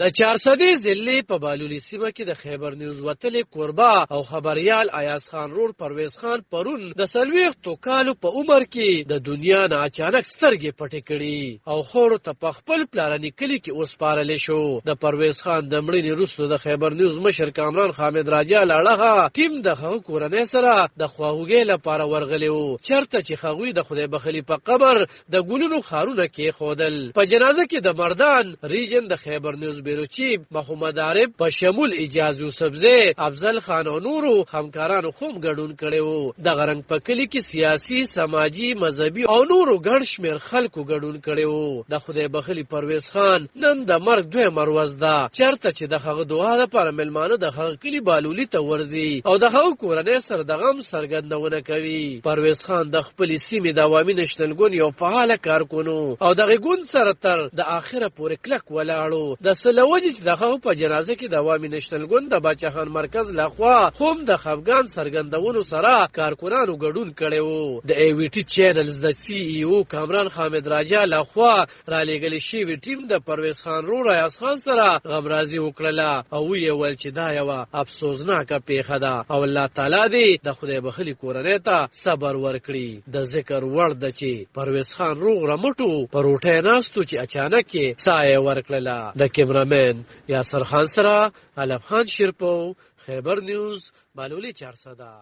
د چارسدې ضلع په بالولي سیمه کې د خیبر نیوز وتلې کوربه او خبریال ایاز خان رور پرویز خان پرون د 40 کالو په عمر کې د دنیا نه اچانک سترګې پټې کړي او خور ته په خپل پلارني کلي کې وسپارل شو. د پرویز خان د مړینې وروسته د خیبر نیوز مشر کامران حامد راجا لاړه ټیم د هغه کورنۍ سره د خواهوږۍ لپاره ورغلی و، چېرته چې هغوی د خدای بخلي په قبر د ګلونو خارونه کېښودل. په جنازه کې د مردان ریجن د خیبر نیوز بیرو چیف محمد عارف په شمول اجاز یوسفزی، افضل خان او نورو همکارانو هم ګډون کړی و. دغه رنګ په کلي کې سیاسي، سماجي، مذهبي او نورو ګڼ شمېر خلکو ګډون کړی و. د خدای بخلي پرویز خان نن د مرګ دویمه ورځ ده، چېرته چې د هغه دعا لپاره مېلمانه د هغه کلي بالولي ته ورځي او د هغه کورنۍ سره د غم څرګندونه کوي. پرویز خان د خپلې سیمې د عوامي نېشنل ګوند یو فعاله کارکونو او دغه ګوند سره تر د آخره پورې کلک ولاړو. د سلوجې چې د هغه په جنازه کې د عوامي نېشنل ګوند د باچاخان مرکز لخوا هم د خفګان څرګندونو سره کارکونانو ګډون کړی و. د ای وی ټي چینلز د سی ای او کامران حامد راجا لخوا رالېږلې شوي ټیم د پرویز خان رور ایاز خان سره غمرازي وکړله او ویې ویل چې دا یوه افسوسناکه پیښه ده او الله تعالی دې د خدای بخلي کورنۍ ته صبر ورکړي. د ذکر وړ ده چې پرویز خان روغ رمټو په روټۍ ناستو چې اچانک یې ساه یې ورکړله. د کیمرامین یاسر خان سره علم خان شیرپو، خیبر نیوز، بالولي چارسده.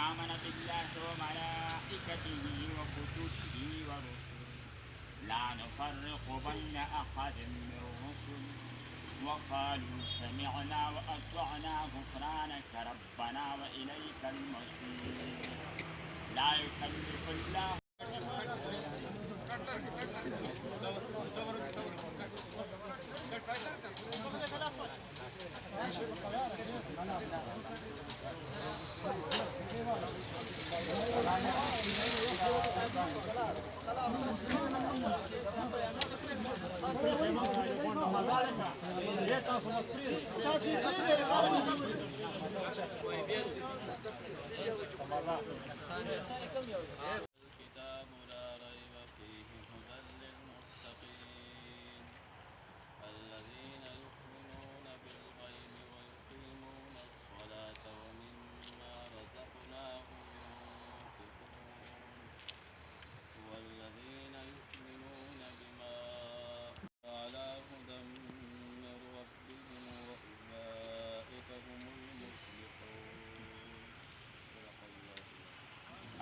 آمن بالله وملائكته وكتبه ورسله لا نفرق بين أحد من رسله وقالوا سمعنا وأطعنا غفرانك ربنا وإليك المصير. لا يكلف الله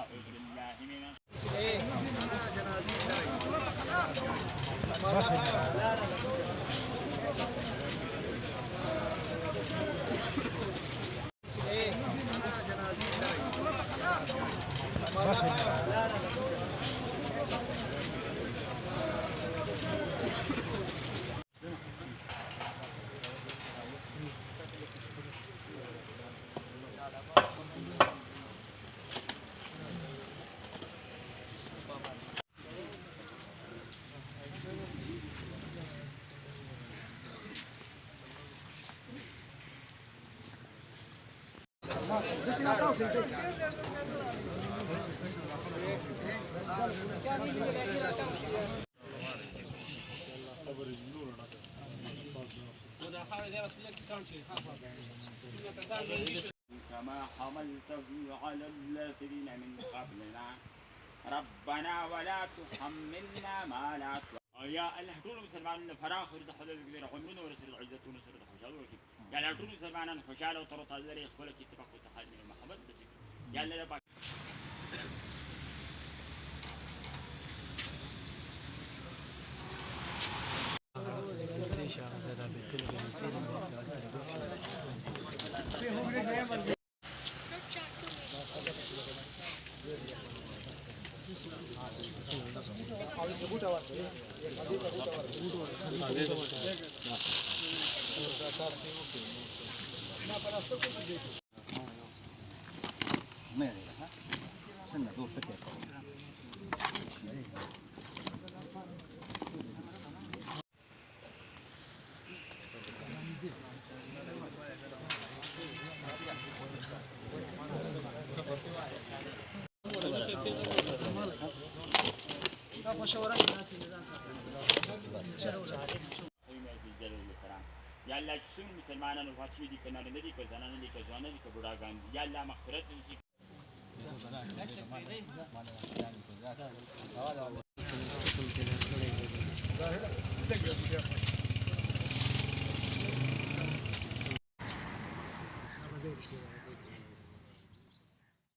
أعوذ بالله من كما حملته على الذين من قبلنا ربنا ولا تحملنا ما لا يا الله ټول مسلمانانو فراخ ورته خدای دې رحمونه ورسره عزتونه سره خوشاله وکړي. یا الله ټول مسلمانانو خوشاله او تر تازه لري خپل کې اتفاق او اتحاد او محبت دي. یا الله پاک नहीं څنګه دوه فکر کوي یا الله چې څومره مسلمانان وفات شوي دي که نارینه دي که زنانه دي که ځوانه دي که بوډاګان دي یا الله مغفرت وشي Thank you.